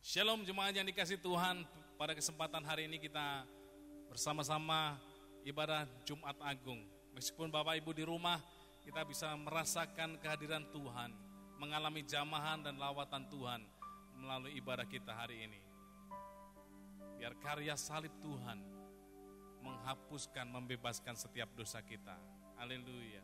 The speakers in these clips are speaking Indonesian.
Shalom jemaat yang dikasih Tuhan, pada kesempatan hari ini kita bersama-sama ibadah Jumat Agung. Meskipun Bapak Ibu di rumah, kita bisa merasakan kehadiran Tuhan, mengalami jamahan dan lawatan Tuhan melalui ibadah kita hari ini. Biar karya salib Tuhan menghapuskan, membebaskan setiap dosa kita. Haleluya.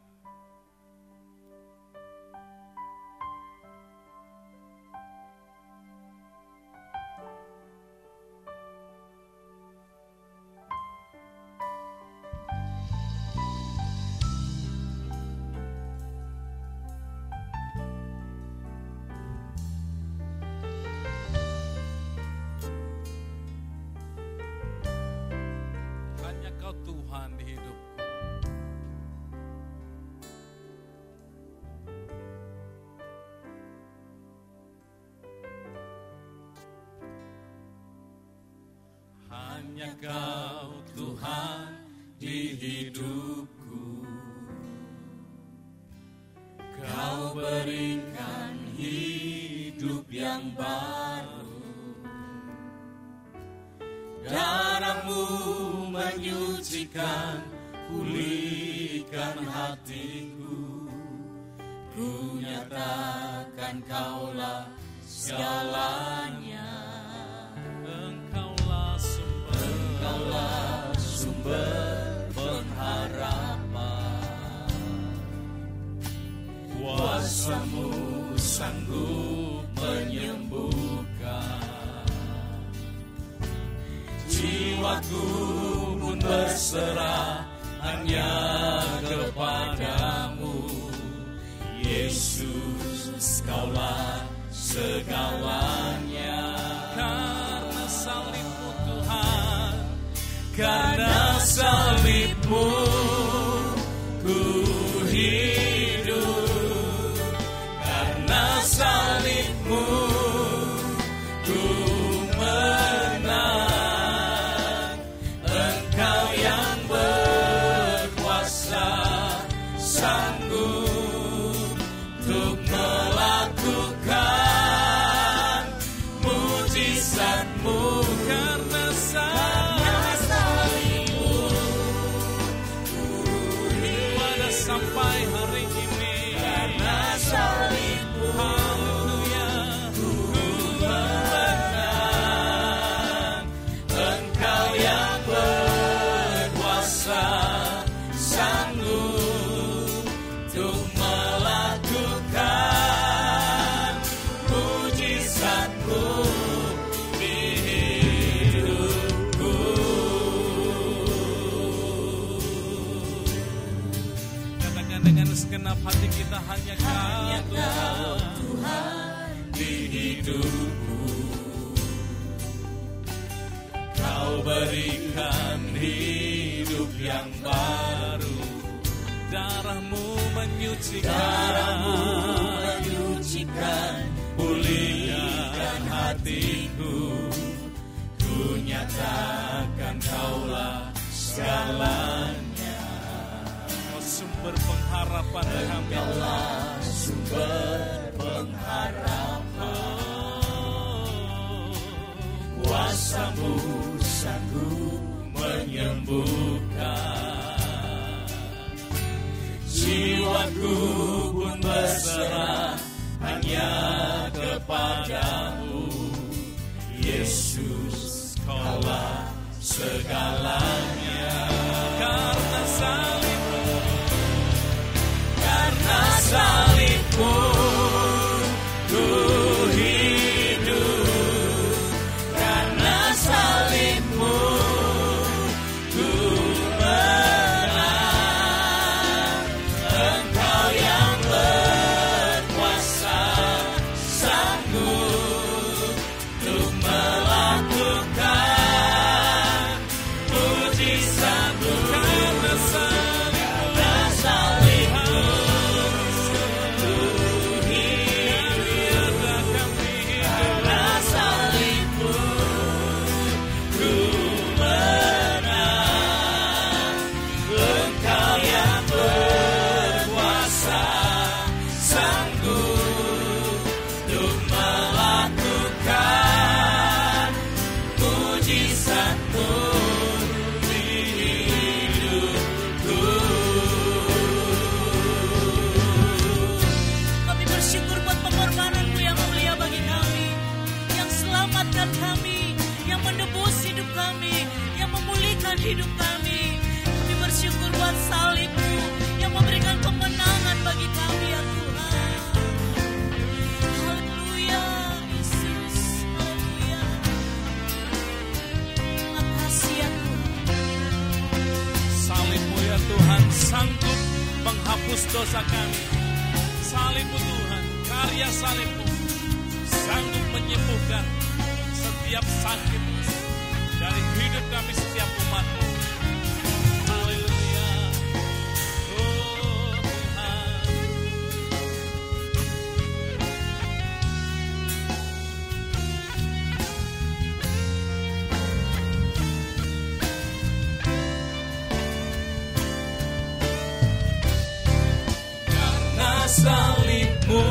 Tuhan di hidupku. Hanya Kau Tuhan di hidupku. Kau berikan hidup yang baru. Darah-Mu menyucikan, pulihkan hatiku. Ku nyatakan Kaulah segalanya. Engkaulah sumber pengharapan. Kuasa-Mu sanggup menyembuhkan. Jiwaku pun berserah hanya kepadamu. Yesus, Kaulah segalanya. Karena salib-Mu Tuhan, karena salib-Mu ku hidup. Karena salib-Mu ku menang. Engkau yang berkuasa, sanggup untuk melakukan mujizat-Mu. Karena salib-Mu pada sampai hari ini. Karena salib-Mu, haleluya, ku menang. Engkau yang berkuasa, sanggup untuk melakukan mujizat-Mu di hidupku. Katakan dengan segenap hati kita, hanya Kau Tuhan di hidupku. Kau berikan hidup yang baru. Darah-Mu menyucikan, pulihkan hatiku. Ku nyatakan Kaulah segalanya. Kau sumber pengharapan kami. Kaulah sumber pengharapan. Kuasa-Mu sanggup menyembuhkan. Jiwaku pun berserah hanya kepadamu. Yesus, Kaulah segalanya. Karena salib-Mu, karena salib-Mu ku hidup. Karena salib-Mu ku menang. Engkau yang berkuasa, sanggup untuk melakukan menyelamatkan kami, yang menebus hidup kami, yang memulihkan hidup kami. Kami bersyukur buat salib-Mu yang memberikan kemenangan bagi kami ya Tuhan. Haleluya Yesus, haleluya. Terima kasih ya Tuhan. Salib-Mu ya Tuhan sanggup menghapus dosa kami. Salib-Mu Tuhan, karya salib-Mu sanggup menyembuhkan setiap sakit dari hidup kami setiap umat-Mu. Haleluya. Oh Tuhan. Karena salib-Mu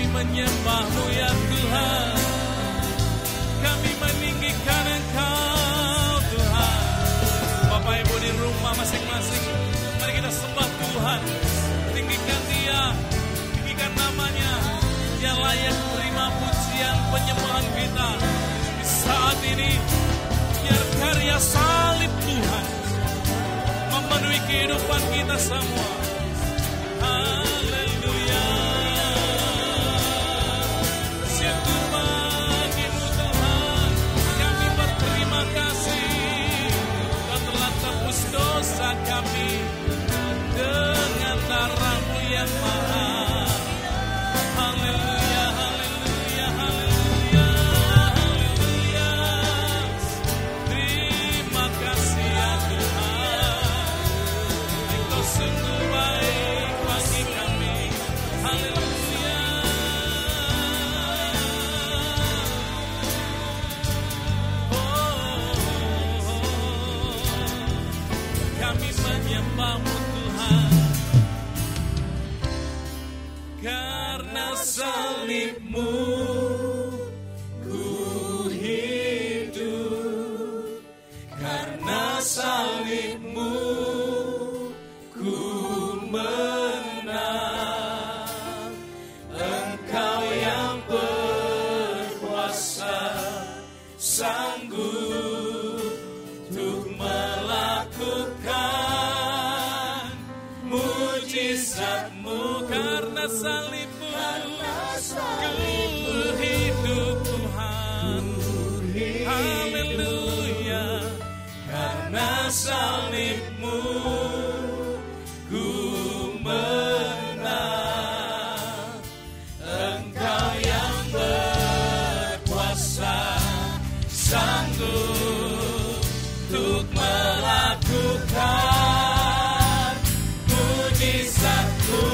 menyembah-Mu ya Tuhan. Kami meninggikan Engkau Tuhan. Bapak Ibu di rumah masing-masing, mari kita sembah Tuhan. Tinggikan Dia, tinggikan namanya. Dia layak terima pujian penyembahan kita. Di saat ini biar karya salib Tuhan memenuhi kehidupan kita semua. Haleluya. Dosa kami dengan darah-Mu yang mahal. Haleluya, haleluya, haleluya, haleluya. Terima kasih ya Tuhan, Engkau sungguh baik bagi kami. Haleluya. Kami menyembah-Mu Tuhan. Karena salib-Mu ku hidup. Karena salib-Mu ku menang. Engkau yang berkuasa sanggup untuk melakukan mujizat-Mu. Karena salib-Mu ku hidup Tuhan. Haleluya. Karena salib-Mu ku menang. Engkau yang berkuasa sanggup untuk melakukan mujizat-Mu.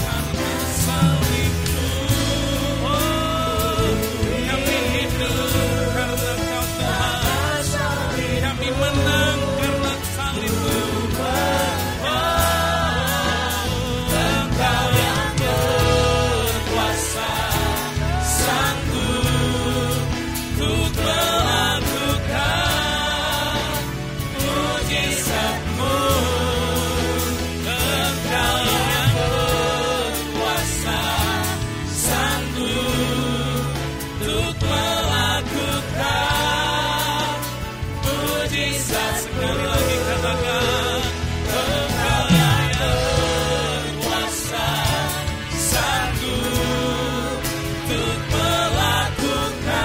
Karena salib-Mu, oh, kami hidup karena Engkau Tuhan. Kami menang karena salib-Mu. Engkau yang berkuasa sanggup untuk melakukan mujizat. Sekali lagi katakan, Engkau yang berkuasa, sanggup untuk melakukan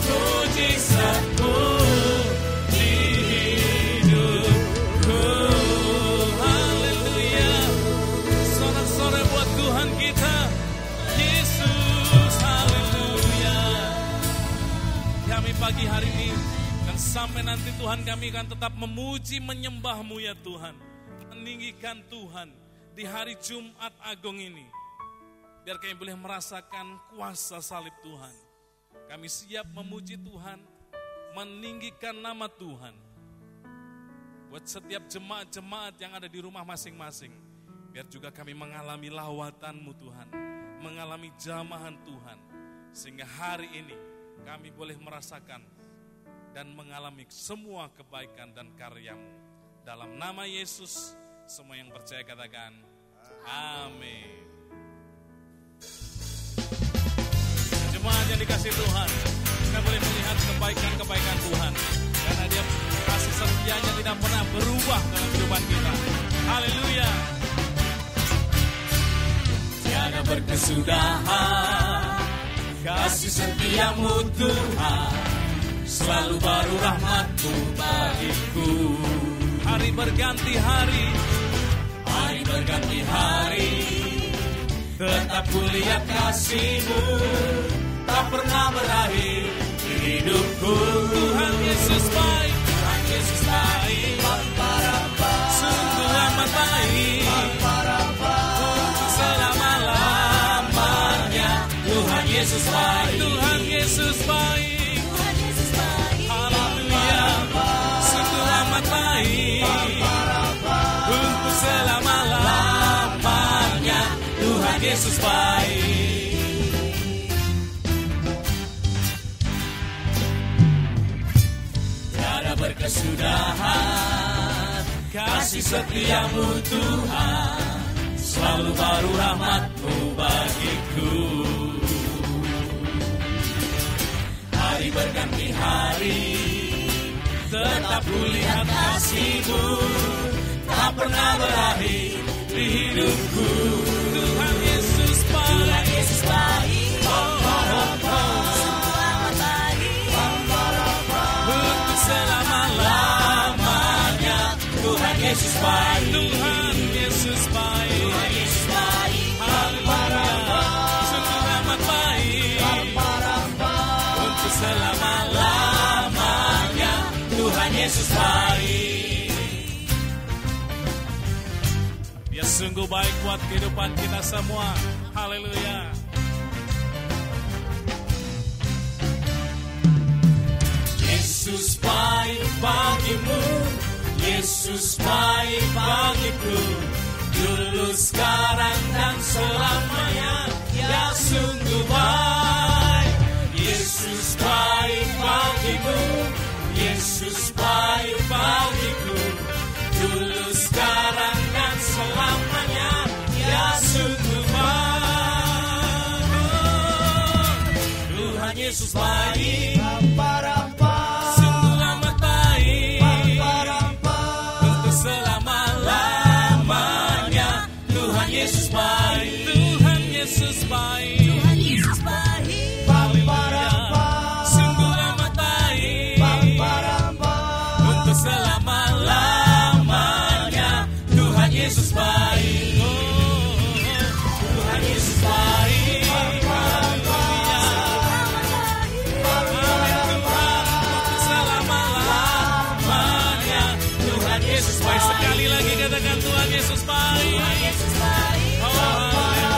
mujizat-Mu di hidupku. Haleluya. Sorak-sorai buat Tuhan kita, Yesus. Haleluya. Kami pagi hari ini dan sampai nanti Tuhan, kami akan tetap memuji menyembah-Mu ya Tuhan, meninggikan Tuhan di hari Jumat Agung ini. Biar kami boleh merasakan kuasa salib Tuhan. Kami siap memuji Tuhan, meninggikan nama Tuhan. Buat setiap jemaat-jemaat yang ada di rumah masing-masing, biar juga kami mengalami lawatan-Mu Tuhan, mengalami jamahan Tuhan. Sehingga hari ini kami boleh merasakan dan mengalami semua kebaikan dan karya-Mu. Dalam nama Yesus, semua yang percaya katakan, amin. Jemaat yang dikasih Tuhan, kita boleh melihat kebaikan-kebaikan Tuhan. Karena Dia kasih setia-Nya tidak pernah berubah dalam kehidupan kita. Haleluya. Tiada berkesudahan, kasih setia-Mu Tuhan, selalu baru rahmat-Mu bagiku. Hari berganti hari, hari berganti hari, tetap kulihat kasih-Mu, tak pernah berakhir di hidupku. Tuhan Yesus baik, Tuhan Yesus baik, sungguh amat baik, untuk selama-lamanya. Tuhan Yesus baik, Tuhan Yesus baik, haleluya, sungguh amat baik, untuk selama-lamanya. Tuhan Yesus baik. Tiada berkesudahan, kasih setia-Mu Tuhan, selalu baru rahmat-Mu bagiku. Hari berganti hari, tetap kulihat kasih-Mu, tak pernah berakhir di hidupku. Tuhan Yesus baik, Tuhan Yesus baik, selamat baik, untuk selama-lamanya. Tuhan Yesus baik, Tuhan Yesus baik, Tuhan Yesus baik, haleluya, sungguh amat baik, untuk selama-lamanya. Tuhan Yesus baik. Dia sungguh baik buat kehidupan kita semua. Haleluya. Yesus baik bagimu, Yesus baik bagiku, dulu, sekarang, dan selamanya. Ya sungguh baik. Yesus baik bagimu, Yesus baik bagiku, dulu, sekarang, dan selamanya. Ya sungguh baik. Tuhan Yesus baik, sungguh amat baik, untuk selama-lamanya. Tuhan Yesus baik, Tuhan Yesus baik, Tuhan Yesus baik, sungguh amat baik, untuk selama-lamanya. Tuhan Yesus baik, Tuhan Yesus baik, sekali lagi katakan Tuhan Yesus baik. Tuhan Yesus baik. Oh, haleluya.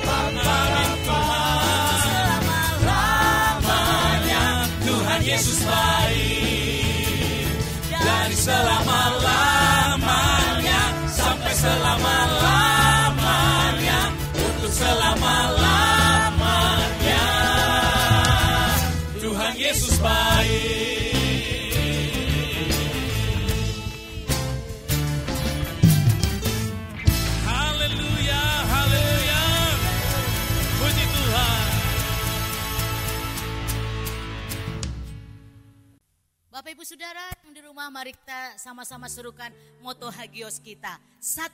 Amin Tuhan. Selama-lamanya Tuhan Yesus baik. Dari selama-lamanya sampai selama-lamanya, untuk selama-lamanya Tuhan Yesus baik. Bapak Ibu Saudara yang di rumah, mari kita sama-sama serukan moto Hagios kita. 1,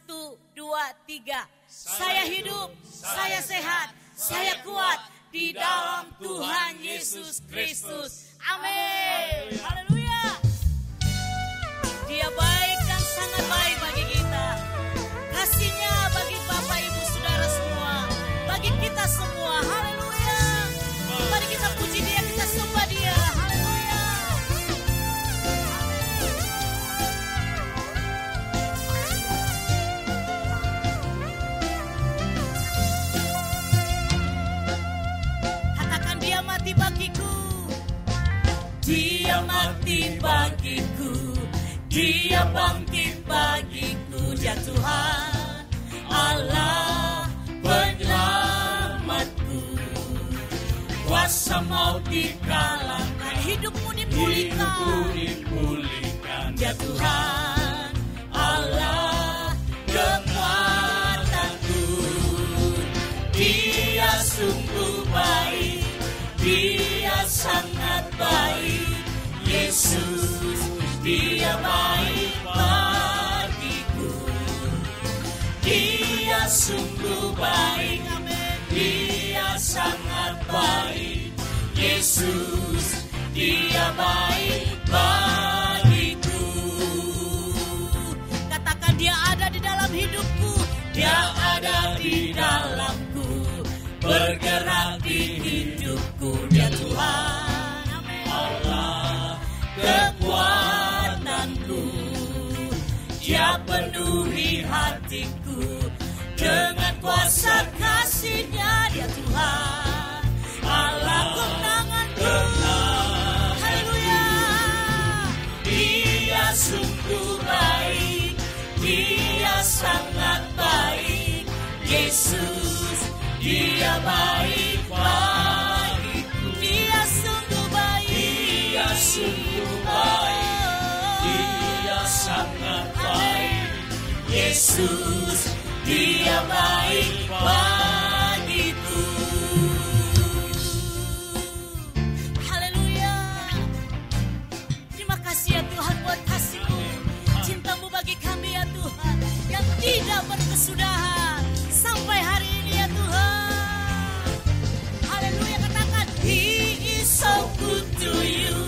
2, 3. Saya hidup, saya sehat, saya kuat di dalam Tuhan Yesus Kristus. Amin. Haleluya. Dia baik dan sangat baik bagi kita. Kasih-Nya bagi Bapak Ibu Saudara semua, bagi kita semua. Haleluya. Mari kita puji Dia, kita sembah Dia. Haleluya. Katakan, Dia mati bagiku. Dia mati bagiku. Dia bangkit bagiku, ya Tuhan, Allah penyelamatku. Kuasa maut dikalahkan, hidupmu dipulihkan, ya Tuhan, Allah kekuatanku. Dia sungguh baik, Dia sangat baik, Yesus. Dia baik bagiku. Dia sungguh baik, Dia sangat baik, Yesus. Dia baik bagiku. Katakan, Dia ada di dalam hidupku. Dia ada di dalamku, bergerak di hidupku, Dia Tuhan, Allah kekuatanku. Dia penuhi hatiku dengan kuasa kasih-Nya, Dia Tuhan, Allah kemenanganku. Haleluya. Dia sungguh baik, Dia sangat baik, Yesus. Dia baik bagiku. Dia sungguh baik, Dia sungguh baik, Dia sangat baik, Yesus. Dia baik bagiku. Haleluya. Terima kasih ya Tuhan buat kasih-Mu, cinta-Mu bagi kami ya Tuhan, yang tidak berkesudahan sampai hari ini ya Tuhan. Haleluya. Katakan, He is so good to you,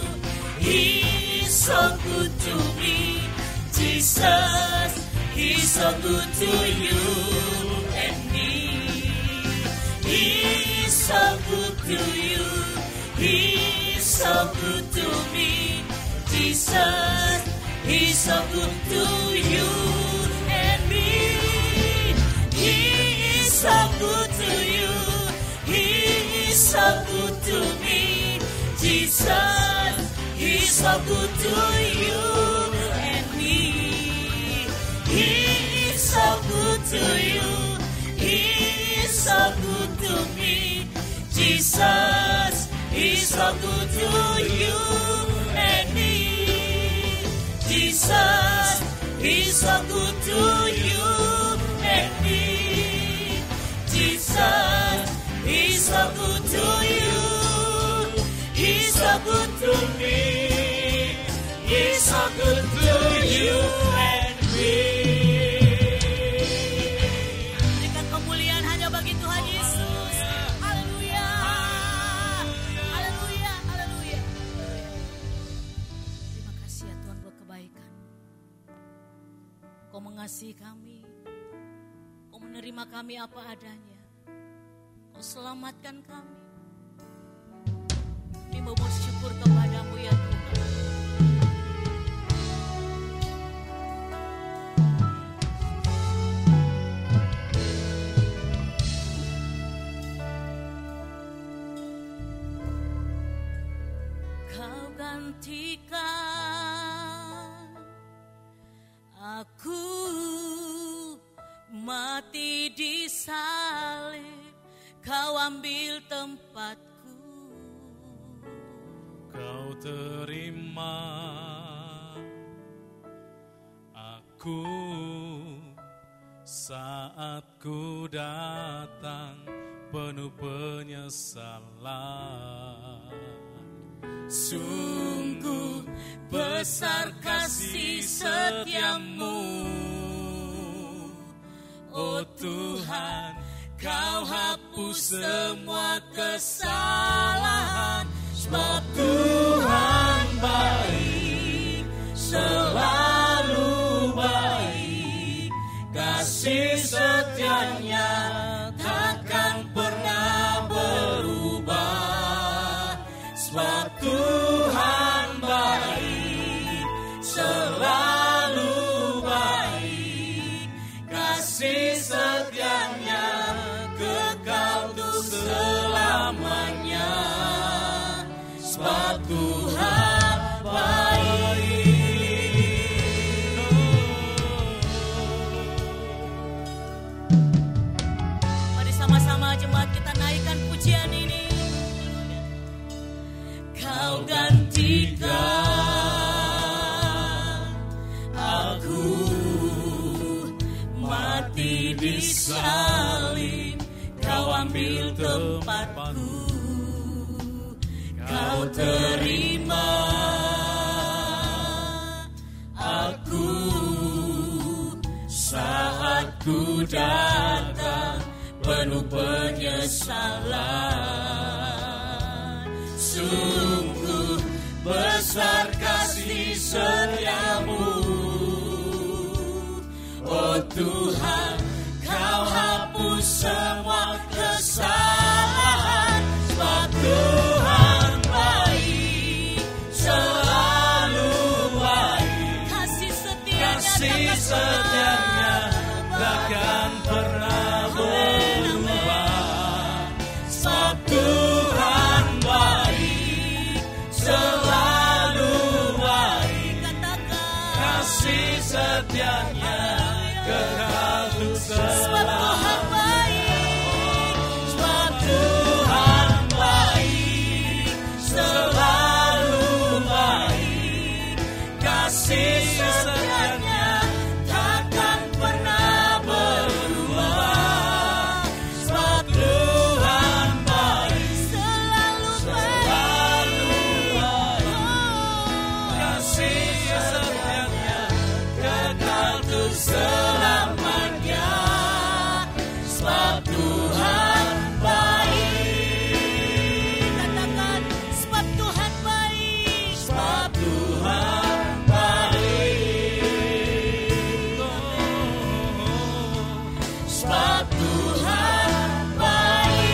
He is so good to me, Jesus. He's so good to you and me. He is so good to you, He is so good to me, Jesus. He's so good to you and me. He is so good to you, He is so good to me, Jesus. He's so good to you and me. He is so good to you, He is so good to me, Jesus. He's so good to you and me, Jesus. He's so good to you and me, Jesus. He's so good to you, He's so good to me, He's so good to you and me. Berikan kemuliaan hanya bagi Tuhan Yesus. Haleluya. Haleluya. Haleluya. Terima kasih ya Tuhan buat kebaikan. Kau mengasihi kami, Kau menerima kami apa adanya, Kau selamatkan kami. Kami mau bersyukur kepada-Mu ya Tuhan. Kau gantikan aku mati di salib, Kau ambil tempatku. Kau terima aku saat ku datang penuh penyesalan. Sungguh besar kasih setiamu. Oh Tuhan, Kau hapus semua kesalahan, sebab Tuhan baik, selalu baik. Kasih setianya takkan pernah berubah, sebab Tuhan baik, selalu baik. Kasih setianya kekal untuk selamanya, sebab Tuhan baik. Mari sama-sama jemaat kita naikkan pujian ini. Kau gantikan aku mati di salib, Kau ambil tempatku. Kau terima aku saat ku datang penuh penyesalan. Sungguh besar kasih setiamu. Oh Tuhan, Kau hapus semua kesalahan, sebab Tuhan baik, selalu baik. Kasih setianya takkan pernah berubah, sebab Tuhan baik, selalu baik. Kasih setianya kekal untuk selamanya. Sebab Tuhan baik, selalu baik. Kasih setianya takkan pernah berubah, sebab Tuhan baik, selalu baik. Kasih setianya kekal untuk selamanya, sebab Tuhan baik. Katakan, sebab Tuhan baik, sebab Tuhan baik, sebab Tuhan baik.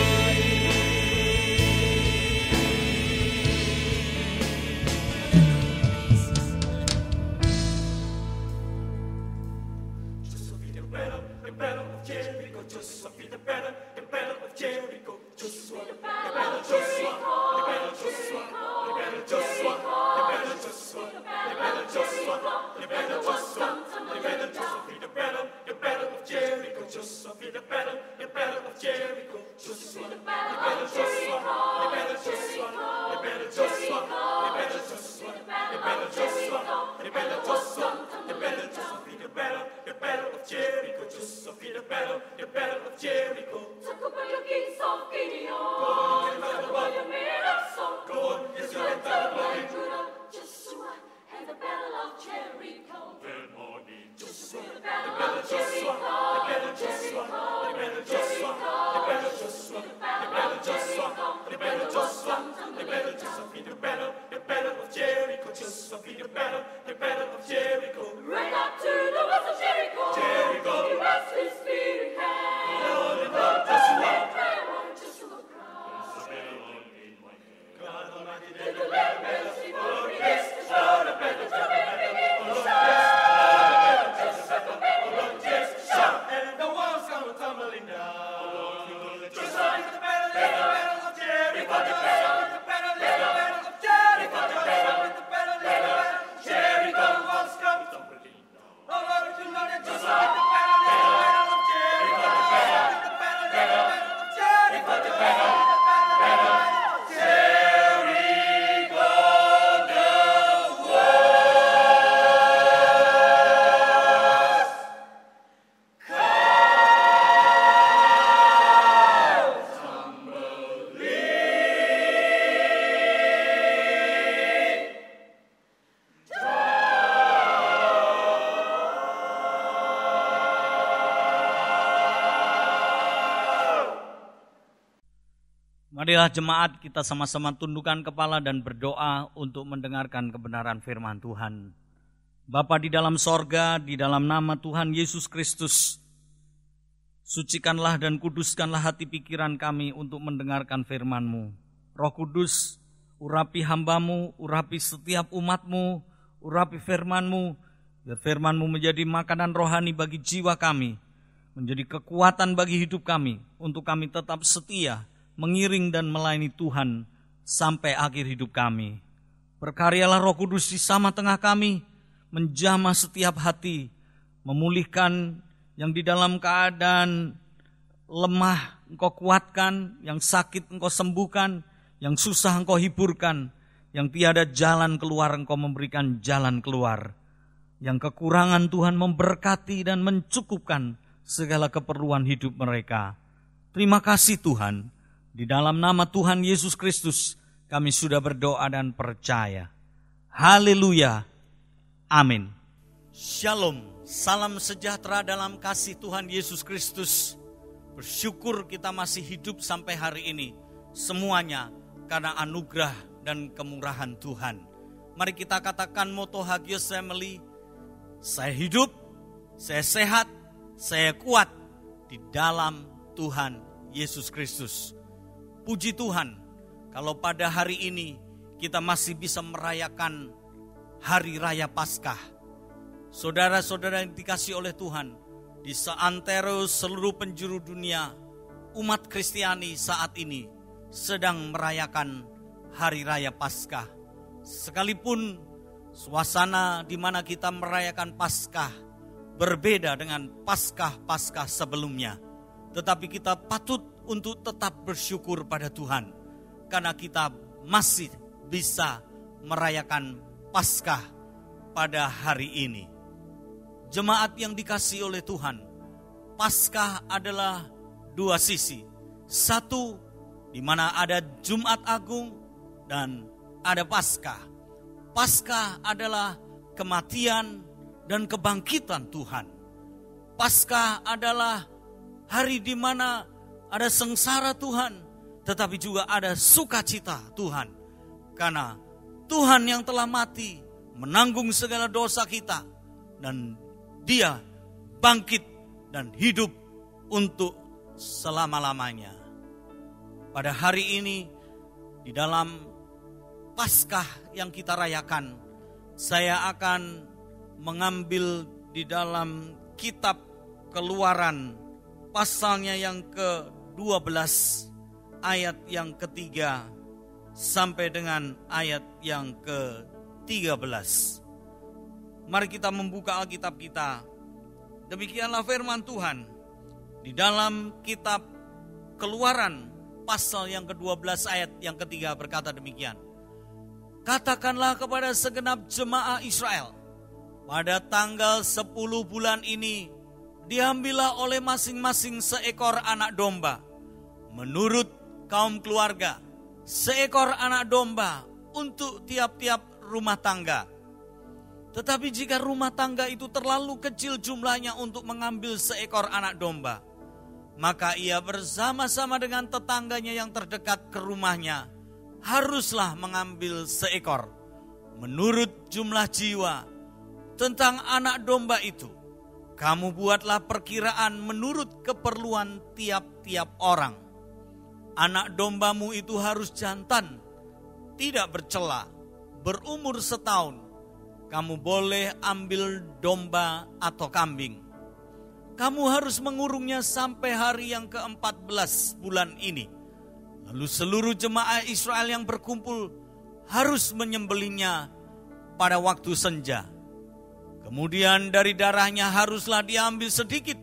Right up to the walls of Jericho, Jericho, he rests his feet in hand. Just one prayer, just one cry. God Almighty, take the little bell, see for it is the shout of better, jump in, begin to shout. Just shout, and the walls come tumbling down. Just like the battle of Jericho, just like the battle of Jericho, just like the battle of Jericho. Marilah jemaat kita sama-sama tundukkan kepala dan berdoa untuk mendengarkan kebenaran firman Tuhan. Bapa di dalam sorga, di dalam nama Tuhan Yesus Kristus, sucikanlah dan kuduskanlah hati pikiran kami untuk mendengarkan firman-Mu. Roh Kudus, urapi hamba-Mu, urapi setiap umat-Mu, urapi firman-Mu, biar firman-Mu menjadi makanan rohani bagi jiwa kami, menjadi kekuatan bagi hidup kami, untuk kami tetap setia, mengiring dan melayani Tuhan sampai akhir hidup kami. Berkaryalah Roh Kudus di sama-tengah kami, menjamah setiap hati, memulihkan yang di dalam keadaan lemah Engkau kuatkan, yang sakit Engkau sembuhkan, yang susah Engkau hiburkan, yang tiada jalan keluar Engkau memberikan jalan keluar, yang kekurangan Tuhan memberkati dan mencukupkan segala keperluan hidup mereka. Terima kasih Tuhan. Di dalam nama Tuhan Yesus Kristus kami sudah berdoa dan percaya. Haleluya. Amin. Shalom. Salam sejahtera dalam kasih Tuhan Yesus Kristus. Bersyukur kita masih hidup sampai hari ini. Semuanya karena anugerah dan kemurahan Tuhan. Mari kita katakan moto Hagios Family. Saya hidup, saya sehat, saya kuat di dalam Tuhan Yesus Kristus. Puji Tuhan, kalau pada hari ini kita masih bisa merayakan Hari Raya Paskah. Saudara-saudara yang dikasihi oleh Tuhan, di seantero seluruh penjuru dunia, umat Kristiani saat ini sedang merayakan Hari Raya Paskah. Sekalipun suasana di mana kita merayakan Paskah berbeda dengan Paskah-Paskah sebelumnya, tetapi kita patut untuk tetap bersyukur pada Tuhan, karena kita masih bisa merayakan Paskah pada hari ini. Jemaat yang dikasihi oleh Tuhan, Paskah adalah dua sisi. Satu, di mana ada Jumat Agung dan ada Paskah. Paskah adalah kematian dan kebangkitan Tuhan. Paskah adalah hari di mana ada sengsara Tuhan, tetapi juga ada sukacita Tuhan. Karena Tuhan yang telah mati menanggung segala dosa kita, dan Dia bangkit dan hidup untuk selama-lamanya. Pada hari ini, di dalam Paskah yang kita rayakan, saya akan mengambil di dalam kitab Keluaran pasalnya yang ke-12 ayat yang ketiga sampai dengan ayat yang ke-13. Mari kita membuka Alkitab kita. Demikianlah firman Tuhan di dalam kitab Keluaran pasal yang ke-12 ayat yang ketiga berkata demikian. Katakanlah kepada segenap jemaah Israel, pada tanggal 10 bulan ini diambillah oleh masing-masing seekor anak domba menurut kaum keluarga, seekor anak domba untuk tiap-tiap rumah tangga. Tetapi jika rumah tangga itu terlalu kecil jumlahnya untuk mengambil seekor anak domba, maka ia bersama-sama dengan tetangganya yang terdekat ke rumahnya haruslah mengambil seekor menurut jumlah jiwa. Tentang anak domba itu, kamu buatlah perkiraan menurut keperluan tiap-tiap orang. Anak dombamu itu harus jantan, tidak bercela, berumur setahun. Kamu boleh ambil domba atau kambing. Kamu harus mengurungnya sampai hari yang ke-14 bulan ini. Lalu seluruh jemaah Israel yang berkumpul harus menyembelihnya pada waktu senja. Kemudian dari darahnya haruslah diambil sedikit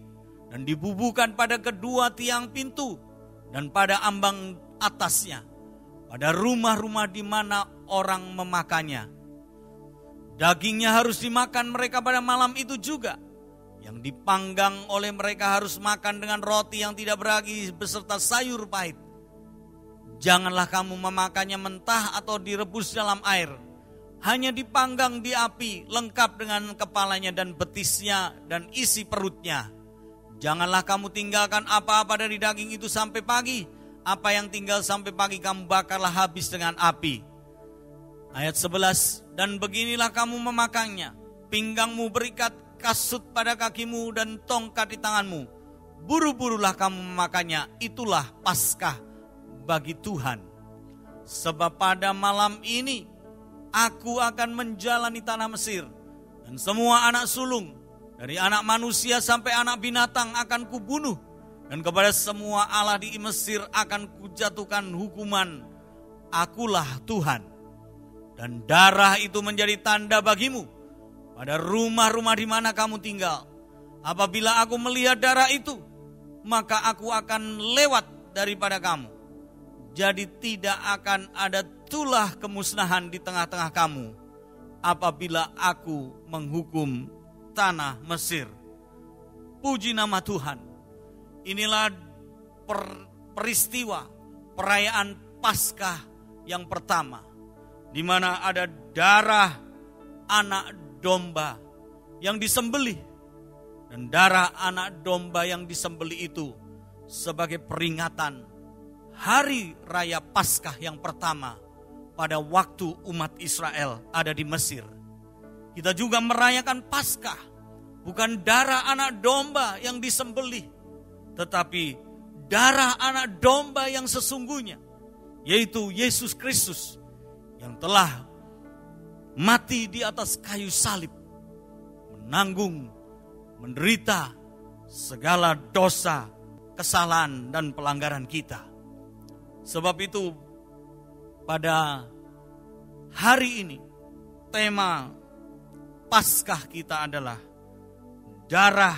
dan dibubuhkan pada kedua tiang pintu dan pada ambang atasnya, pada rumah-rumah di mana orang memakannya. Dagingnya harus dimakan mereka pada malam itu juga. Yang dipanggang oleh mereka harus makan dengan roti yang tidak beragi beserta sayur pahit. Janganlah kamu memakannya mentah atau direbus dalam air. Hanya dipanggang di api, lengkap dengan kepalanya dan betisnya dan isi perutnya. Janganlah kamu tinggalkan apa-apa dari daging itu sampai pagi, Apa yang tinggal sampai pagi kamu bakarlah habis dengan api. Ayat 11, dan beginilah kamu memakannya. Pinggangmu berikat, kasut pada kakimu, dan tongkat di tanganmu. Buru-burulah kamu memakannya. Itulah Paskah bagi Tuhan. Sebab pada malam ini aku akan menjalani tanah Mesir. Dan semua anak sulung, dari anak manusia sampai anak binatang akan kubunuh. Dan kepada semua Allah di Mesir akan kujatuhkan hukuman. Akulah Tuhan. Dan darah itu menjadi tanda bagimu pada rumah-rumah di mana kamu tinggal. Apabila aku melihat darah itu, maka aku akan lewat daripada kamu. Jadi tidak akan ada tulah kemusnahan di tengah-tengah kamu apabila aku menghukum tanah Mesir. Puji nama Tuhan. Inilah peristiwa perayaan Paskah yang pertama, di mana ada darah anak domba yang disembelih. Dan darah anak domba yang disembelih itu sebagai peringatan hari raya Paskah yang pertama pada waktu umat Israel ada di Mesir. Kita juga merayakan Paskah, bukan darah anak domba yang disembelih, tetapi darah anak domba yang sesungguhnya, yaitu Yesus Kristus yang telah mati di atas kayu salib, menanggung, menderita segala dosa, kesalahan, dan pelanggaran kita. Sebab itu pada hari ini tema Paskah kita adalah darah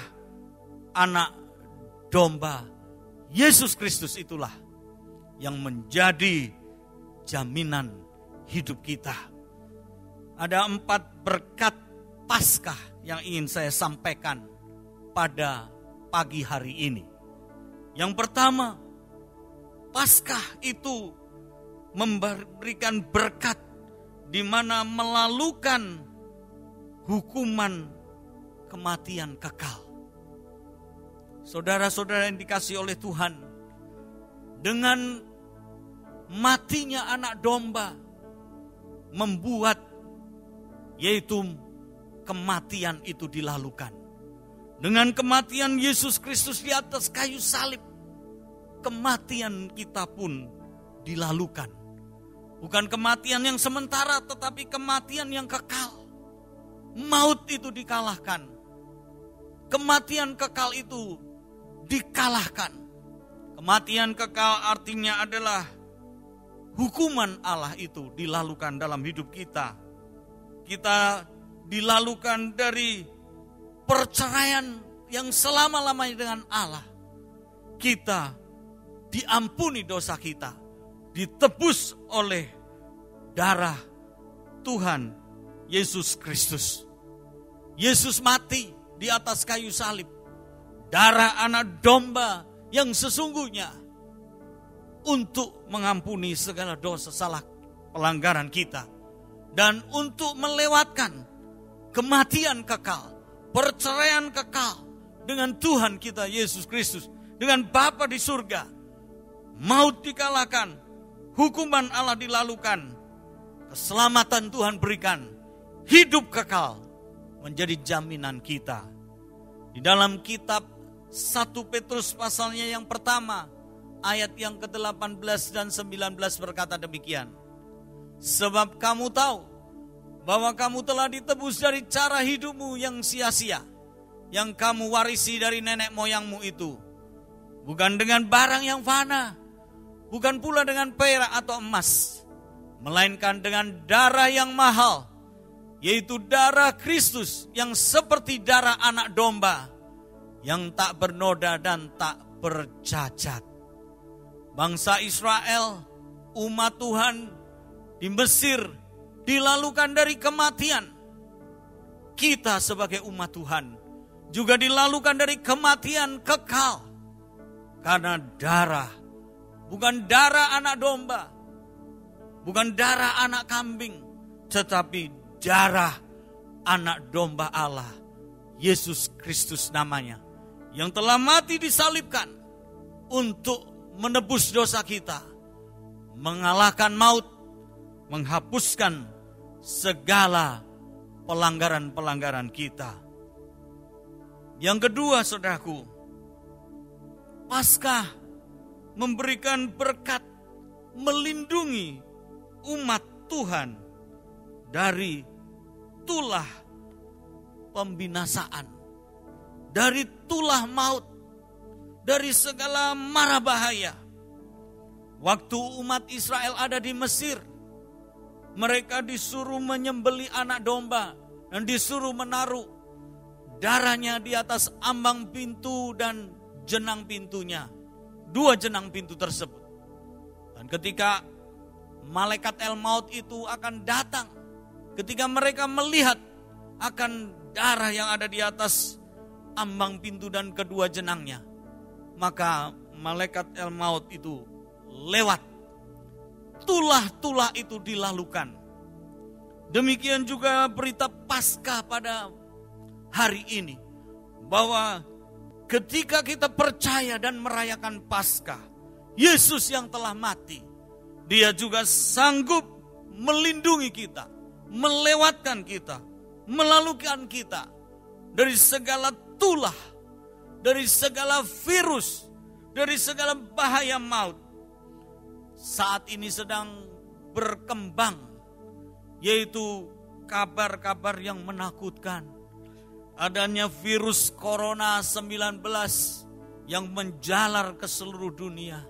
anak domba Yesus Kristus. Itulah yang menjadi jaminan hidup kita. Ada 4 berkat Paskah yang ingin saya sampaikan pada pagi hari ini. Yang pertama, Paskah itu memberikan berkat di mana melalukan hukuman kematian kekal. Saudara-saudara yang dikasihi oleh Tuhan, dengan matinya anak domba membuat yaitu kematian itu dilalukan. Dengan kematian Yesus Kristus di atas kayu salib, kematian kita pun dilalukan. Bukan kematian yang sementara, tetapi kematian yang kekal. Maut itu dikalahkan. Kematian kekal itu dikalahkan. Kematian kekal artinya adalah hukuman Allah itu dilalukan dalam hidup kita. Kita dilalukan dari perceraian yang selama-lamanya dengan Allah. Kita diampuni dosa kita, ditebus oleh darah Tuhan Yesus Kristus. Yesus mati di atas kayu salib. Darah anak domba yang sesungguhnya untuk mengampuni segala dosa, salah, pelanggaran kita. Dan untuk melewatkan kematian kekal, perceraian kekal dengan Tuhan kita Yesus Kristus, dengan Bapa di surga. Maut dikalahkan, hukuman Allah dilalukan, keselamatan Tuhan berikan, hidup kekal menjadi jaminan kita. Di dalam kitab 1 Petrus pasalnya yang pertama, ayat yang ke-18 dan 19 berkata demikian. Sebab kamu tahu bahwa kamu telah ditebus dari cara hidupmu yang sia-sia, yang kamu warisi dari nenek moyangmu itu. Bukan dengan barang yang fana, bukan pula dengan perak atau emas, melainkan dengan darah yang mahal, yaitu darah Kristus yang seperti darah anak domba, yang tak bernoda dan tak bercacat. Bangsa Israel, umat Tuhan di Mesir, dilalukan dari kematian. Kita sebagai umat Tuhan juga dilalukan dari kematian kekal. Karena darah, bukan darah anak domba, bukan darah anak kambing, tetapi darah anak domba Allah, Yesus Kristus namanya, yang telah mati disalibkan untuk menebus dosa kita, mengalahkan maut, menghapuskan segala pelanggaran-pelanggaran kita. Yang kedua, saudaraku, Paskah memberikan berkat melindungi umat Tuhan dari tulah pembinasaan, dari tulah maut, dari segala mara bahaya. Waktu umat Israel ada di Mesir, mereka disuruh menyembelih anak domba dan disuruh menaruh darahnya di atas ambang pintu dan jenang pintunya. 2 jenang pintu tersebut. Dan ketika malaikat El-Maut itu akan datang, ketika mereka melihat akan darah yang ada di atas ambang pintu dan kedua jenangnya, maka malaikat El-Maut itu lewat. Tulah-tulah itu dilalukan. Demikian juga berita Paskah pada hari ini, bahwa ketika kita percaya dan merayakan Paskah, Yesus yang telah mati, Dia juga sanggup melindungi kita, melewatkan kita, melalukan kita dari segala tulah, dari segala virus, dari segala bahaya maut. Saat ini sedang berkembang, yaitu kabar-kabar yang menakutkan. Adanya virus Corona 19 yang menjalar ke seluruh dunia,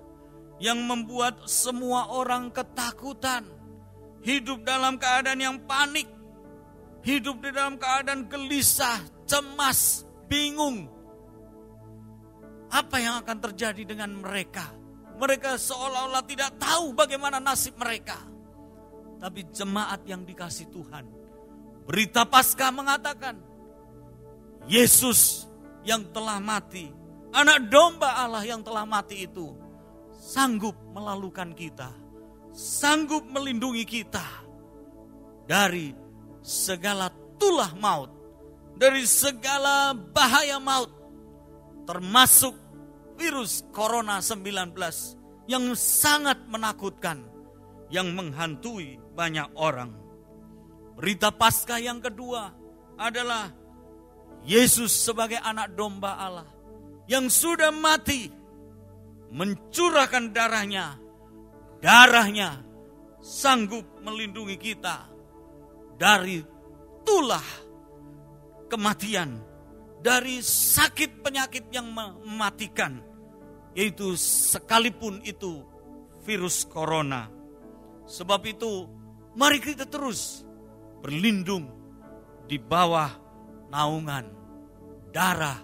yang membuat semua orang ketakutan, hidup dalam keadaan yang panik, hidup di dalam keadaan gelisah, cemas, bingung. Apa yang akan terjadi dengan mereka? Mereka seolah-olah tidak tahu bagaimana nasib mereka. Tapi jemaat yang dikasihi Tuhan, berita Paskah mengatakan, Yesus yang telah mati, anak domba Allah yang telah mati itu, sanggup melalukan kita, sanggup melindungi kita dari segala tulah maut, dari segala bahaya maut, termasuk virus Corona 19 yang sangat menakutkan, yang menghantui banyak orang. Berita Paskah yang kedua adalah Yesus sebagai anak domba Allah yang sudah mati, mencurahkan darahnya. Darahnya sanggup melindungi kita dari tulah kematian, dari sakit penyakit yang mematikan, yaitu sekalipun itu virus corona. Sebab itu mari kita terus berlindung di bawah naungan darah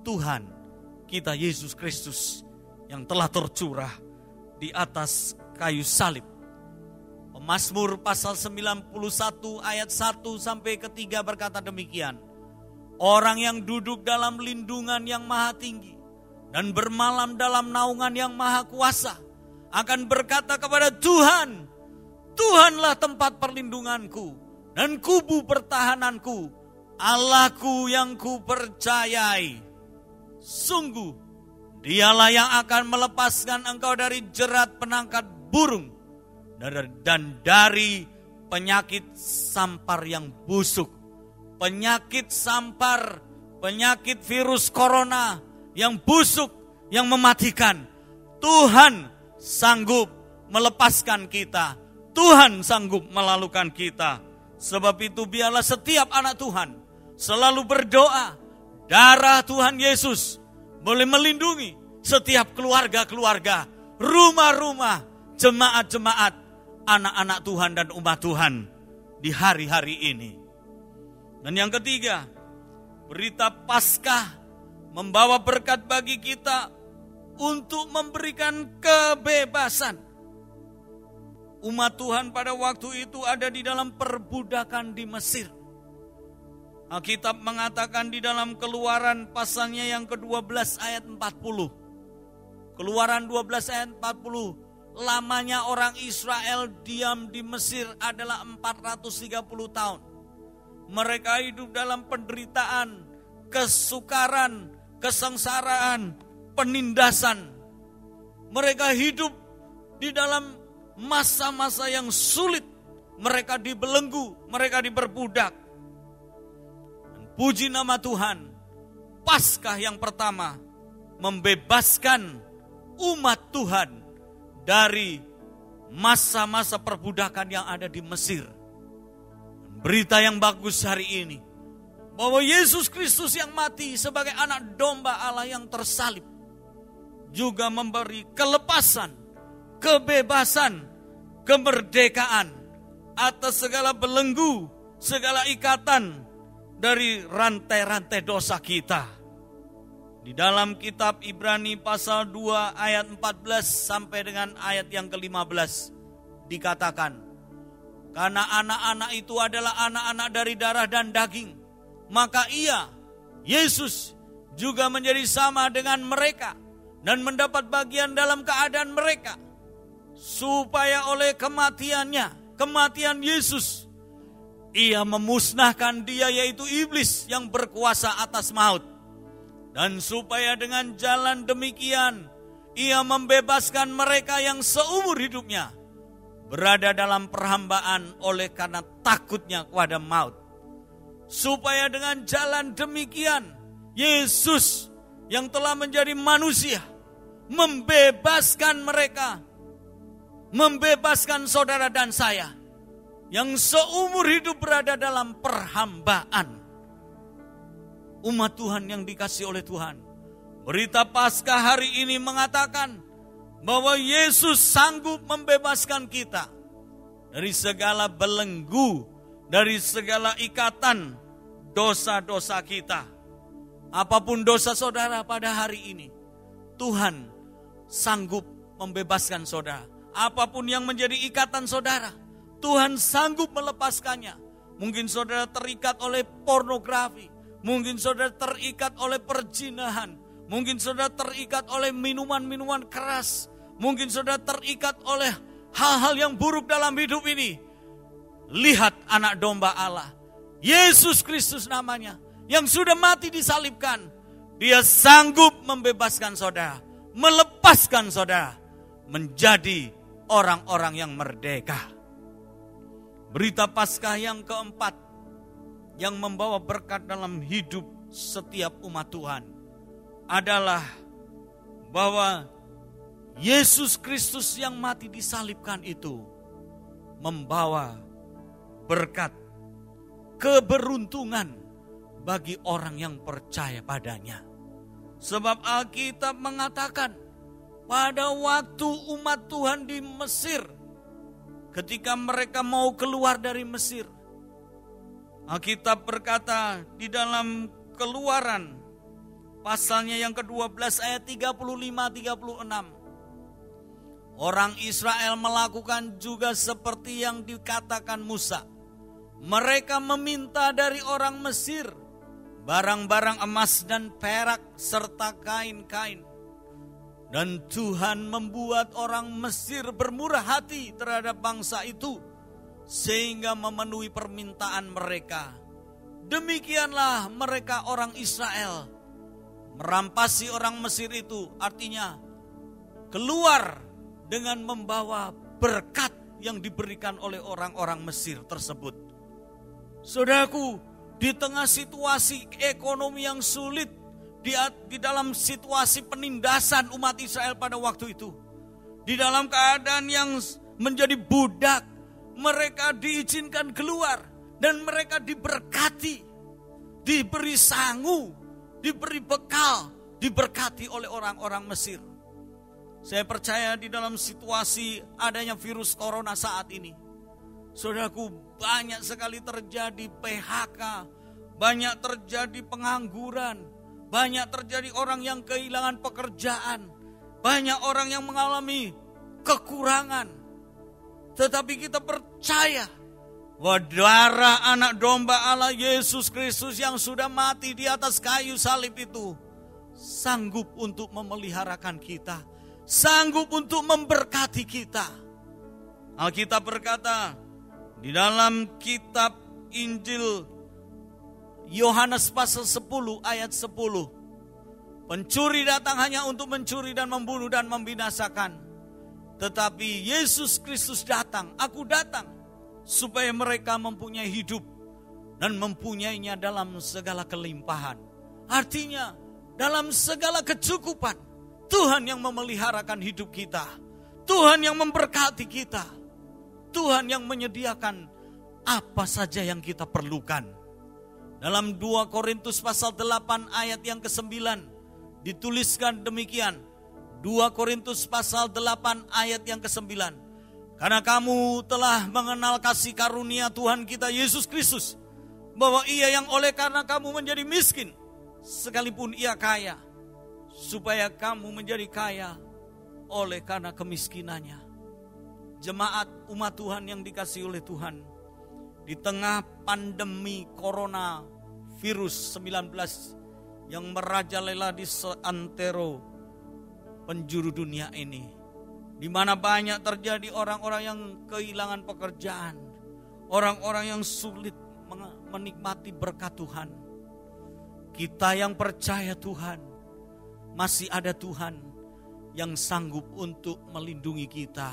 Tuhan kita Yesus Kristus yang telah tercurah di atas kayu salib. Mazmur pasal 91 ayat 1 sampai ke 3 berkata demikian. Orang yang duduk dalam lindungan yang maha tinggi dan bermalam dalam naungan yang maha kuasa akan berkata kepada Tuhan, Tuhanlah tempat perlindunganku dan kubu pertahananku, Allahku yang kupercayai. Sungguh, Dialah yang akan melepaskan engkau dari jerat penangkap burung dan dari penyakit sampar yang busuk. Penyakit sampar, penyakit virus corona yang busuk, yang mematikan. Tuhan sanggup melepaskan kita. Tuhan sanggup melalukan kita. Sebab itu biarlah setiap anak Tuhan selalu berdoa. Darah Tuhan Yesus boleh melindungi setiap keluarga-keluarga, rumah-rumah, jemaat-jemaat, anak-anak Tuhan dan umat Tuhan di hari-hari ini. Dan yang ketiga, berita Paskah membawa berkat bagi kita untuk memberikan kebebasan. Umat Tuhan pada waktu itu ada di dalam perbudakan di Mesir. Alkitab mengatakan di dalam Keluaran pasalnya yang ke-12 ayat 40. Keluaran 12 ayat 40. Lamanya orang Israel diam di Mesir adalah 430 tahun. Mereka hidup dalam penderitaan, kesukaran, kesengsaraan, penindasan. Mereka hidup di dalam masa-masa yang sulit. Mereka dibelenggu, mereka diperbudak. Dan puji nama Tuhan, Paskah yang pertama membebaskan umat Tuhan dari masa-masa perbudakan yang ada di Mesir. Berita yang bagus hari ini, bahwa Yesus Kristus yang mati sebagai anak domba Allah yang tersalib, juga memberi kelepasan, kebebasan, kemerdekaan atas segala belenggu, segala ikatan dari rantai-rantai dosa kita. Di dalam kitab Ibrani pasal 2 ayat 14 sampai dengan ayat yang ke-15 dikatakan, karena anak-anak itu adalah anak-anak dari darah dan daging, maka ia, Yesus, juga menjadi sama dengan mereka dan mendapat bagian dalam keadaan mereka, supaya oleh kematiannya, kematian Yesus, ia memusnahkan dia, yaitu iblis yang berkuasa atas maut. Dan supaya dengan jalan demikian, ia membebaskan mereka yang seumur hidupnya berada dalam perhambaan oleh karena takutnya kepada maut. Supaya dengan jalan demikian, Yesus yang telah menjadi manusia membebaskan mereka, membebaskan saudara dan saya yang seumur hidup berada dalam perhambaan. Umat Tuhan yang dikasihi oleh Tuhan, berita Paskah hari ini mengatakan bahwa Yesus sanggup membebaskan kita dari segala belenggu, dari segala ikatan dosa-dosa kita. Apapun dosa saudara pada hari ini, Tuhan sanggup membebaskan saudara. Apapun yang menjadi ikatan saudara, Tuhan sanggup melepaskannya. Mungkin saudara terikat oleh pornografi, mungkin saudara terikat oleh perzinahan, mungkin saudara terikat oleh minuman-minuman keras, mungkin saudara terikat oleh hal-hal yang buruk dalam hidup ini. Lihat anak domba Allah, Yesus Kristus namanya, yang sudah mati disalibkan. Dia sanggup membebaskan saudara, melepaskan saudara menjadi orang-orang yang merdeka. Berita Paskah yang keempat yang membawa berkat dalam hidup setiap umat Tuhan adalah bahwa Yesus Kristus yang mati disalibkan itu membawa berkat, keberuntungan bagi orang yang percaya padanya. Sebab Alkitab mengatakan pada waktu umat Tuhan di Mesir, ketika mereka mau keluar dari Mesir, Alkitab berkata di dalam Keluaran pasalnya yang ke-12 ayat 35-36. Orang Israel melakukan juga seperti yang dikatakan Musa. Mereka meminta dari orang Mesir barang-barang emas dan perak serta kain-kain. Dan Tuhan membuat orang Mesir bermurah hati terhadap bangsa itu, sehingga memenuhi permintaan mereka. Demikianlah mereka orang Israel merampasi orang Mesir itu, artinya keluar dengan membawa berkat yang diberikan oleh orang-orang Mesir tersebut. Saudaraku, di tengah situasi ekonomi yang sulit, di dalam situasi penindasan umat Israel pada waktu itu, di dalam keadaan yang menjadi budak, mereka diizinkan keluar dan mereka diberkati, diberi sangu, diberi bekal, diberkati oleh orang-orang Mesir. Saya percaya di dalam situasi adanya virus corona saat ini, saudaraku, banyak sekali terjadi PHK, banyak terjadi pengangguran, banyak terjadi orang yang kehilangan pekerjaan, banyak orang yang mengalami kekurangan. Tetapi kita percaya bahwa darah anak domba Allah Yesus Kristus yang sudah mati di atas kayu salib itu sanggup untuk memeliharakan kita, sanggup untuk memberkati kita. Alkitab berkata di dalam kitab Injil Yohanes pasal 10 ayat 10. Pencuri datang hanya untuk mencuri dan membunuh dan membinasakan. Tetapi Yesus Kristus datang, aku datang, supaya mereka mempunyai hidup dan mempunyainya dalam segala kelimpahan. Artinya dalam segala kecukupan, Tuhan yang memeliharakan hidup kita. Tuhan yang memberkati kita. Tuhan yang menyediakan apa saja yang kita perlukan. Dalam 2 Korintus pasal 8 ayat yang ke-9 dituliskan demikian. 2 Korintus pasal 8 ayat yang ke-9. Karena kamu telah mengenal kasih karunia Tuhan kita Yesus Kristus, bahwa Ia yang oleh karena kamu menjadi miskin, sekalipun Ia kaya, supaya kamu menjadi kaya oleh karena kemiskinannya. Jemaat umat Tuhan yang dikasihi oleh Tuhan, di tengah pandemi corona virus 19 yang merajalela di seantero penjuru dunia ini, di mana banyak terjadi orang-orang yang kehilangan pekerjaan, orang-orang yang sulit menikmati berkat Tuhan. Kita yang percaya Tuhan, masih ada Tuhan yang sanggup untuk melindungi kita,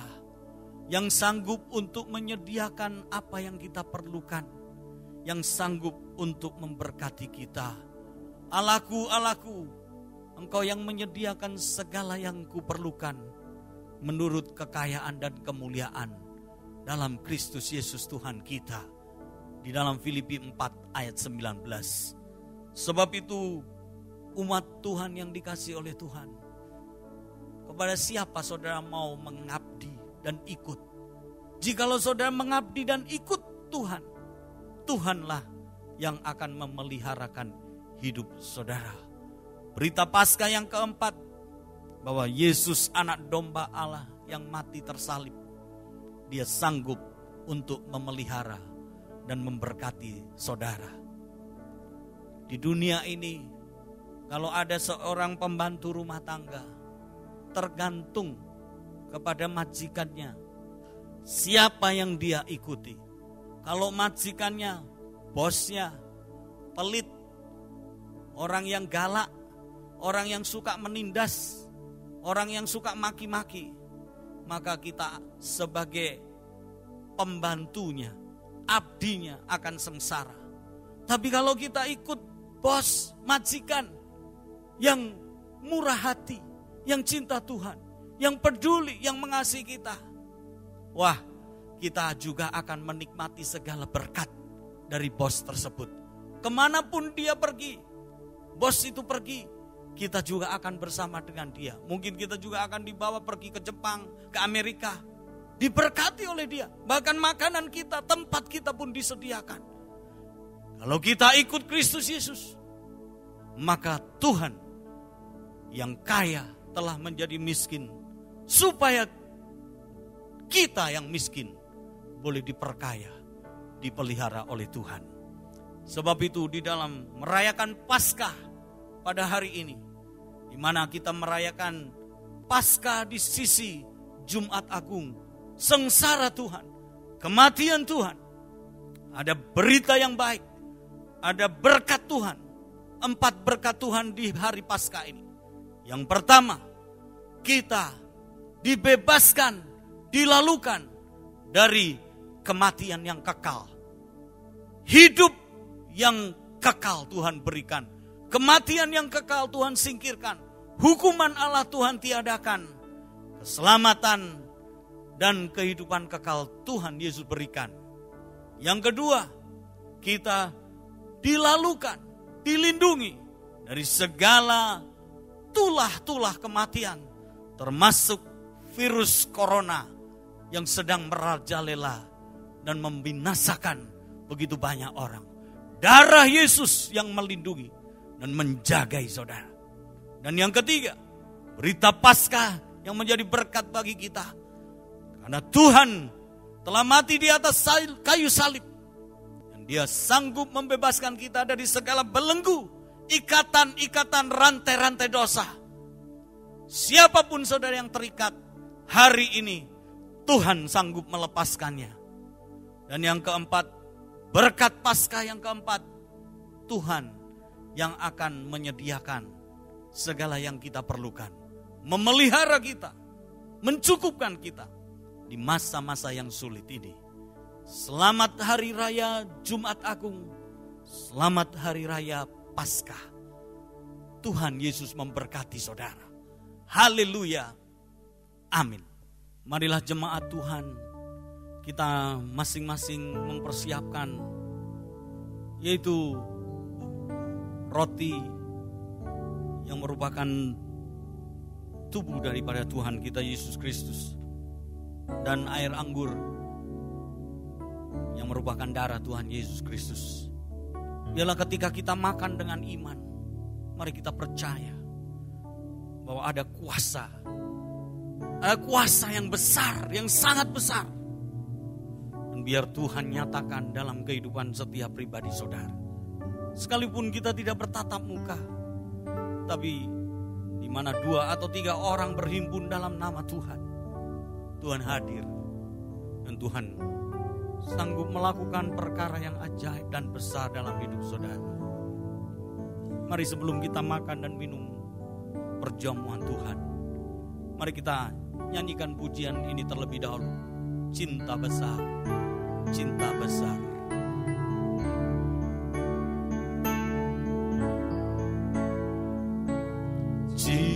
yang sanggup untuk menyediakan apa yang kita perlukan, yang sanggup untuk memberkati kita. Allahku, Allahku, Engkau yang menyediakan segala yang kuperlukan menurut kekayaan dan kemuliaan dalam Kristus Yesus Tuhan kita. Di dalam Filipi 4 ayat 19. Sebab itu umat Tuhan yang dikasihi oleh Tuhan, kepada siapa saudara mau mengabdi dan ikut? Jikalau saudara mengabdi dan ikut Tuhan, Tuhanlah yang akan memeliharakan hidup saudara. Berita Paskah yang keempat, bahwa Yesus anak domba Allah yang mati tersalib, Dia sanggup untuk memelihara dan memberkati saudara. Di dunia ini, kalau ada seorang pembantu rumah tangga tergantung kepada majikannya, siapa yang dia ikuti. Kalau majikannya, bosnya pelit, orang yang galak, orang yang suka menindas, orang yang suka maki-maki, maka kita sebagai pembantunya, abdinya akan sengsara. Tapi kalau kita ikut bos, majikan yang murah hati, yang cinta Tuhan, yang peduli, yang mengasihi kita, wah, kita juga akan menikmati segala berkat dari bos tersebut. Kemanapun dia pergi, bos itu pergi, kita juga akan bersama dengan dia. Mungkin kita juga akan dibawa pergi ke Jepang, ke Amerika, diberkati oleh dia. Bahkan makanan kita, tempat kita pun disediakan. Kalau kita ikut Kristus Yesus, maka Tuhan yang kaya telah menjadi miskin, supaya kita yang miskin boleh diperkaya, dipelihara oleh Tuhan. Sebab itu di dalam merayakan Paskah pada hari ini, di mana kita merayakan Paskah di sisi Jumat Agung, sengsara Tuhan, kematian Tuhan, ada berita yang baik, ada berkat Tuhan. 4 berkat Tuhan di hari Paskah ini. Yang pertama, kita dibebaskan, dilalukan dari kematian yang kekal. Hidup yang kekal Tuhan berikan. Kematian yang kekal Tuhan singkirkan. Hukuman Allah Tuhan tiadakan. Keselamatan dan kehidupan kekal Tuhan Yesus berikan. Yang kedua, kita dilalukan, dilindungi dari segala tulah-tulah kematian, termasuk virus corona yang sedang merajalela dan membinasakan begitu banyak orang. Darah Yesus yang melindungi dan menjagai saudara. Dan yang ketiga, berita Paskah yang menjadi berkat bagi kita. Karena Tuhan telah mati di atas kayu salib. Dan Dia sanggup membebaskan kita dari segala belenggu, ikatan-ikatan, rantai-rantai dosa. Siapapun saudara yang terikat, hari ini Tuhan sanggup melepaskannya. Dan yang keempat, berkat Paskah yang keempat, Tuhan yang akan menyediakan segala yang kita perlukan, memelihara kita, mencukupkan kita di masa-masa yang sulit ini. Selamat Hari Raya Jumat Agung, selamat Hari Raya Paskah. Tuhan Yesus memberkati saudara. Haleluya. Amin. Marilah jemaat Tuhan, kita masing-masing mempersiapkan, yaitu roti yang merupakan tubuh daripada Tuhan kita Yesus Kristus, dan air anggur yang merupakan darah Tuhan Yesus Kristus. Biarlah ketika kita makan dengan iman, mari kita percaya bahwa ada kuasa yang besar, yang sangat besar. Dan biar Tuhan nyatakan dalam kehidupan setiap pribadi saudara. Sekalipun kita tidak bertatap muka, tapi di mana 2 atau 3 orang berhimpun dalam nama Tuhan, Tuhan hadir. Dan Tuhan sanggup melakukan perkara yang ajaib dan besar dalam hidup saudara. Mari sebelum kita makan dan minum perjamuan Tuhan, mari kita nyanyikan pujian ini terlebih dahulu. Cinta besar, cinta besar. Cinta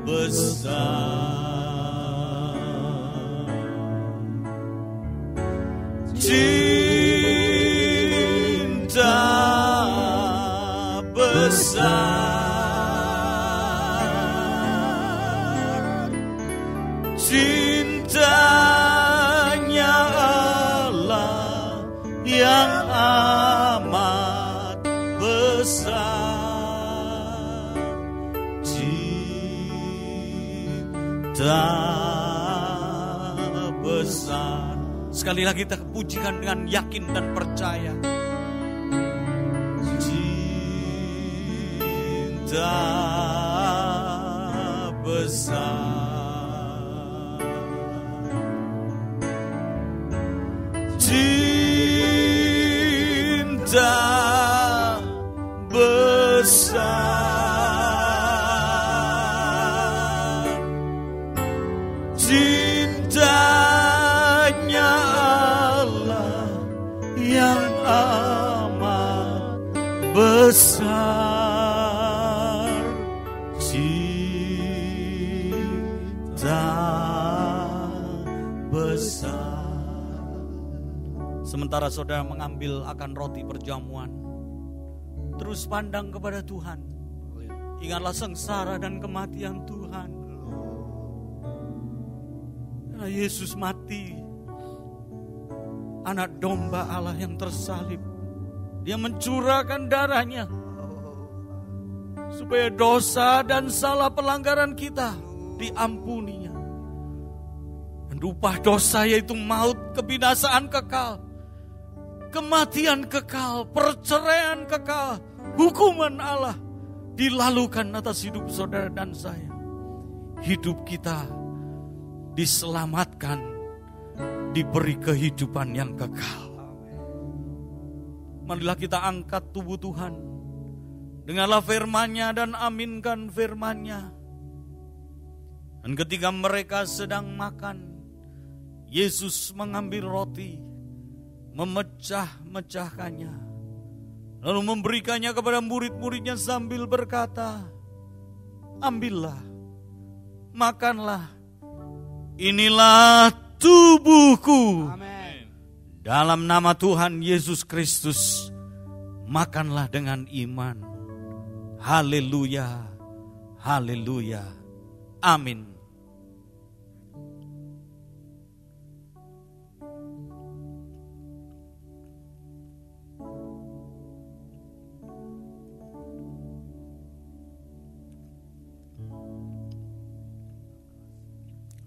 besar, cinta besar, cintanya Allah yang amat besar, cinta besar. Sekali lagi kita pujikan dengan yakin dan percaya. Cinta besar, cinta besar, cintanya Allah yang amat besar, cinta besar. Sementara saudara mengambil akan roti perjamuan, terus pandang kepada Tuhan. Ingatlah sengsara dan kematian Tuhan. Karena Yesus mati, anak domba Allah yang tersalib. Dia mencurahkan darahnya supaya dosa dan salah pelanggaran kita diampuninya. Dan upah dosa yaitu maut, kebinasaan kekal, kematian kekal, perceraian kekal, hukuman Allah dilalukan atas hidup saudara dan saya. Hidup kita diselamatkan, diberi kehidupan yang kekal. Marilah kita angkat tubuh Tuhan, dengarlah firman-Nya dan aminkan firman-Nya. Dan ketika mereka sedang makan, Yesus mengambil roti, memecah-mecahkannya, lalu memberikannya kepada murid-muridnya sambil berkata, ambillah, makanlah, inilah tubuhku. Amin. Dalam nama Tuhan Yesus Kristus, makanlah dengan iman. Haleluya, haleluya, amin.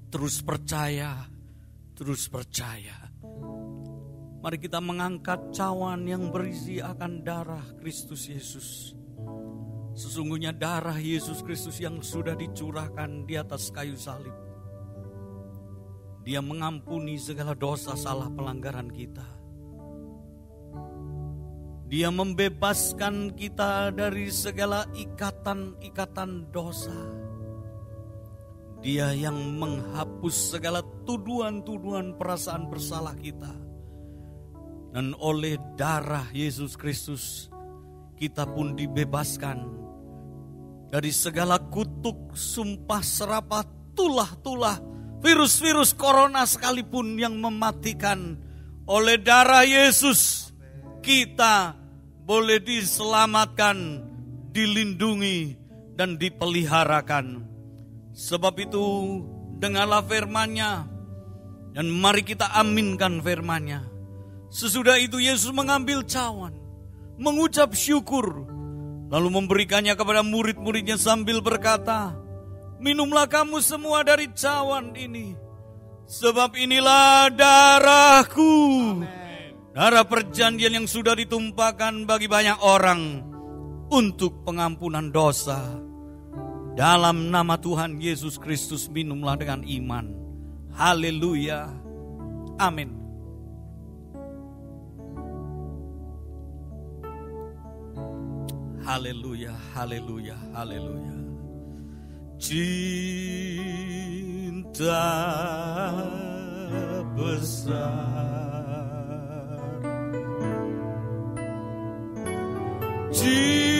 Terus percaya, terus percaya. Mari kita mengangkat cawan yang berisi akan darah Kristus Yesus. Sesungguhnya darah Yesus Kristus yang sudah dicurahkan di atas kayu salib. Dia mengampuni segala dosa salah pelanggaran kita. Dia membebaskan kita dari segala ikatan-ikatan dosa. Dia yang menghapus segala tuduhan-tuduhan perasaan bersalah kita. Dan oleh darah Yesus Kristus, kita pun dibebaskan dari segala kutuk, sumpah serapah, tulah-tulah, virus-virus corona sekalipun yang mematikan. Oleh darah Yesus, kita boleh diselamatkan, dilindungi, dan dipeliharakan. Sebab itu, dengarlah firman-Nya, dan mari kita aminkan firman-Nya. Sesudah itu Yesus mengambil cawan, mengucap syukur, lalu memberikannya kepada murid-muridnya sambil berkata, minumlah kamu semua dari cawan ini, sebab inilah darahku. Amen. Darah perjanjian yang sudah ditumpahkan bagi banyak orang untuk pengampunan dosa. Dalam nama Tuhan Yesus Kristus minumlah dengan iman. Haleluya. Amin. Haleluya, haleluya, haleluya. Cinta besar, cinta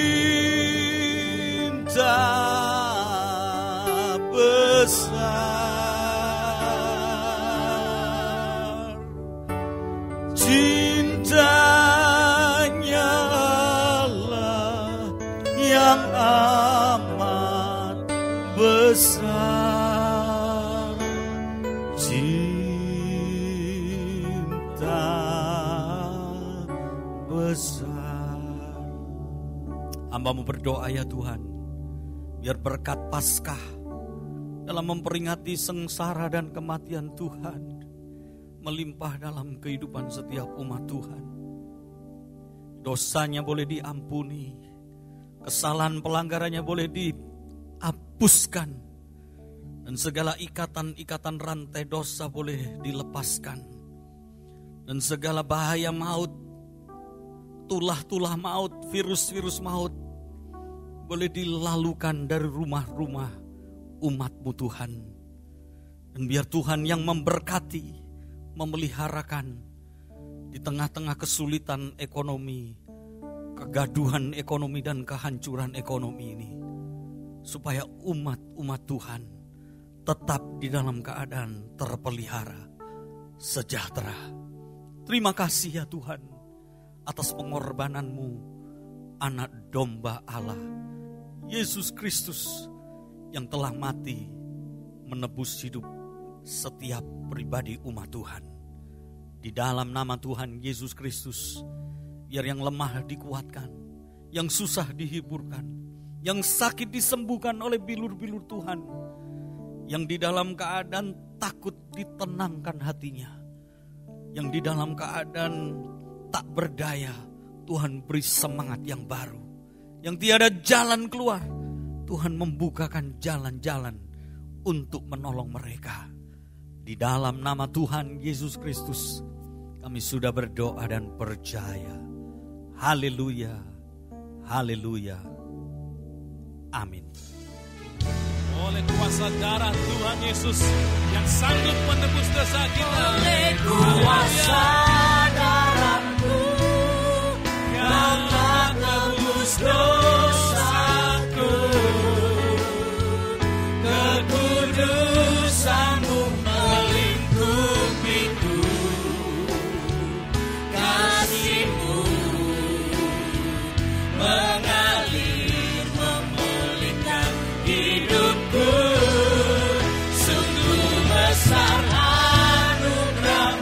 besar, cintanya Allah yang amat besar, cinta besar. Hamba-Mu berdoa ya Tuhan, biar berkat Paskah dalam memperingati sengsara dan kematian Tuhan melimpah dalam kehidupan setiap umat Tuhan. Dosanya boleh diampuni, kesalahan pelanggarannya boleh dihapuskan, dan segala ikatan-ikatan rantai dosa boleh dilepaskan, dan segala bahaya maut, tulah-tulah maut, virus-virus maut boleh dilalukan dari rumah-rumah umat-Mu Tuhan. Dan biar Tuhan yang memberkati, memeliharakan di tengah-tengah kesulitan ekonomi, kegaduhan ekonomi dan kehancuran ekonomi ini, supaya umat-umat Tuhan tetap di dalam keadaan terpelihara, sejahtera. Terima kasih ya Tuhan atas pengorbanan-Mu, anak domba Allah, Yesus Kristus, yang telah mati menebus hidup setiap pribadi umat Tuhan. Di dalam nama Tuhan Yesus Kristus, biar yang lemah dikuatkan, yang susah dihiburkan, yang sakit disembuhkan oleh bilur-bilur Tuhan, yang di dalam keadaan takut ditenangkan hatinya, yang di dalam keadaan tak berdaya, Tuhan beri semangat yang baru. Yang tiada jalan keluar, Tuhan membukakan jalan-jalan untuk menolong mereka. Di dalam nama Tuhan Yesus Kristus, kami sudah berdoa dan percaya. Haleluya, haleluya, amin. Oleh kuasa darah Tuhan Yesus yang sanggup menebus dosa kita. Oleh kuasa darah-Mu yang menebus dosaku, kekudusan-Mu melingkupiku, kasih-Mu mengalir memulihkan hidupku. Sungguh besar anugerah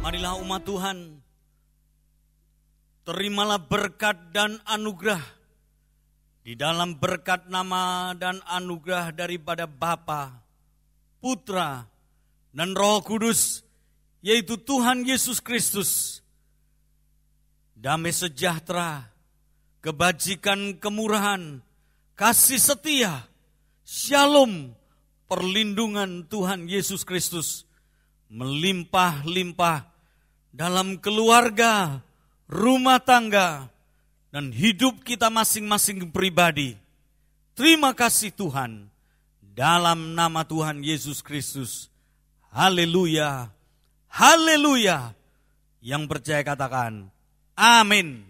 Marilah umat Tuhan, terimalah berkat dan anugerah di dalam berkat nama dan anugerah daripada Bapa, Putra, dan Roh Kudus, yaitu Tuhan Yesus Kristus. Damai sejahtera, kebajikan, kemurahan, kasih setia, shalom, perlindungan Tuhan Yesus Kristus melimpah-limpah dalam keluarga, rumah tangga, dan hidup kita masing-masing pribadi. Terima kasih Tuhan, dalam nama Tuhan Yesus Kristus. Haleluya, haleluya. Yang percaya katakan, amin.